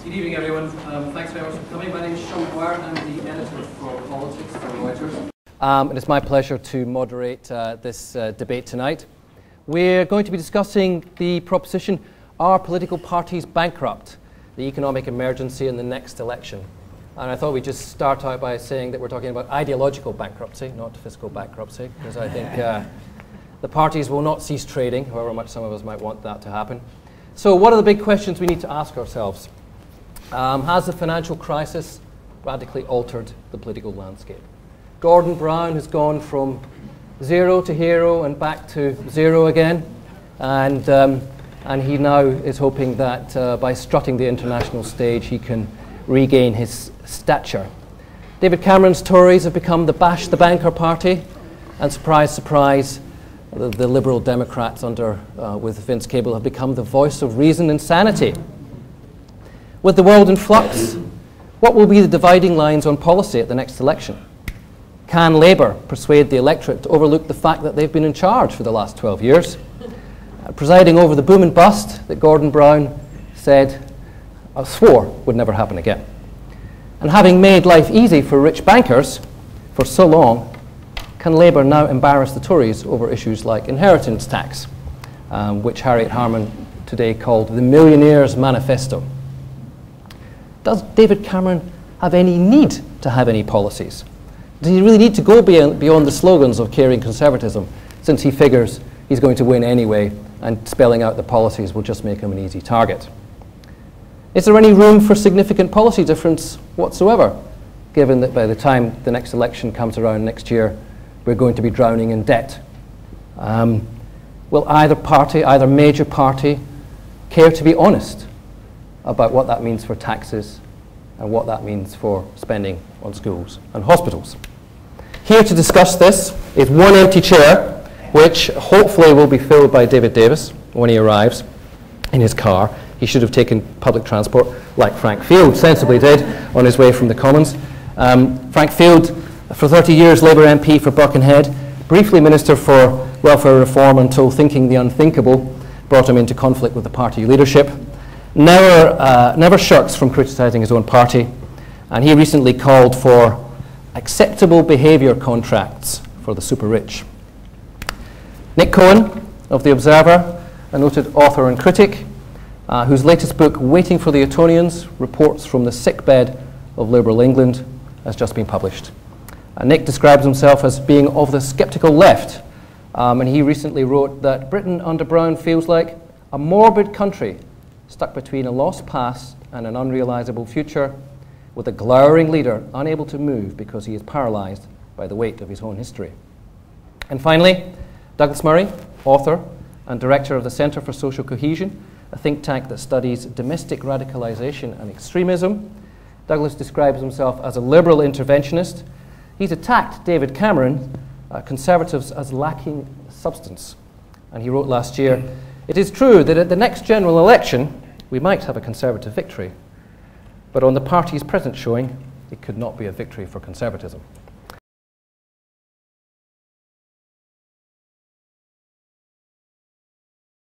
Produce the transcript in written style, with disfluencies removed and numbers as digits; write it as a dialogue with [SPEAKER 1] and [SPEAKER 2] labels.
[SPEAKER 1] Good evening, everyone. Thanks very much for coming. My name is Sean McGuire. I'm the editor for Politics for Reuters. And it's my pleasure to moderate this debate tonight. We're going to be discussing the proposition, are political parties bankrupt? The economic emergency in the next election. And I thought we'd just start out by saying that we're talking about ideological bankruptcy, not fiscal bankruptcy, because I think the parties will not cease trading, however much some of us might want that to happen. So what are the big questions we need to ask ourselves? Has the financial crisis radically altered the political landscape? Gordon Brown has gone from zero to hero and back to zero again, and he now is hoping that by strutting the international stage he can regain his stature. David Cameron's Tories have become the Bash the Banker party, and surprise, surprise, the Liberal Democrats with Vince Cable have become the voice of reason and sanity. With the world in flux, what will be the dividing lines on policy at the next election? Can Labour persuade the electorate to overlook the fact that they've been in charge for the last 12 years, presiding over the boom and bust that Gordon Brown swore would never happen again? And having made life easy for rich bankers for so long, can Labour now embarrass the Tories over issues like inheritance tax, which Harriet Harman today called the Millionaire's Manifesto? Does David Cameron have any need to have any policies? Does he really need to go beyond the slogans of caring conservatism, since he figures he's going to win anyway and spelling out the policies will just make him an easy target? Is there any room for significant policy difference whatsoever, given that by the time the next election comes around next year, we're going to be drowning in debt? Will either major party, care to be honest about what that means for taxes and what that means for spending on schools and hospitals? Here to discuss this is one empty chair, which hopefully will be filled by David Davis when he arrives in his car. He should have taken public transport, like Frank Field sensibly did on his way from the Commons. Frank Field, for 30 years Labour MP for Birkenhead, briefly Minister for Welfare Reform until thinking the unthinkable brought him into conflict with the party leadership. Never shirks from criticising his own party, and he recently called for acceptable behaviour contracts for the super rich. Nick Cohen of The Observer, a noted author and critic, whose latest book, Waiting for the Etonians, reports from the sickbed of liberal England, has just been published. Nick describes himself as being of the sceptical left, and he recently wrote that Britain under Brown feels like a morbid country stuck between a lost past and an unrealisable future, with a glowering leader unable to move because he is paralysed by the weight of his own history. And finally, Douglas Murray, author and director of the Centre for Social Cohesion, a think tank that studies domestic radicalisation and extremism. Douglas describes himself as a liberal interventionist. He's attacked David Cameron, Conservatives, as lacking substance. And he wrote last year, "It is true that at the next general election, we might have a Conservative victory, but on the party's present showing, it could not be a victory for conservatism."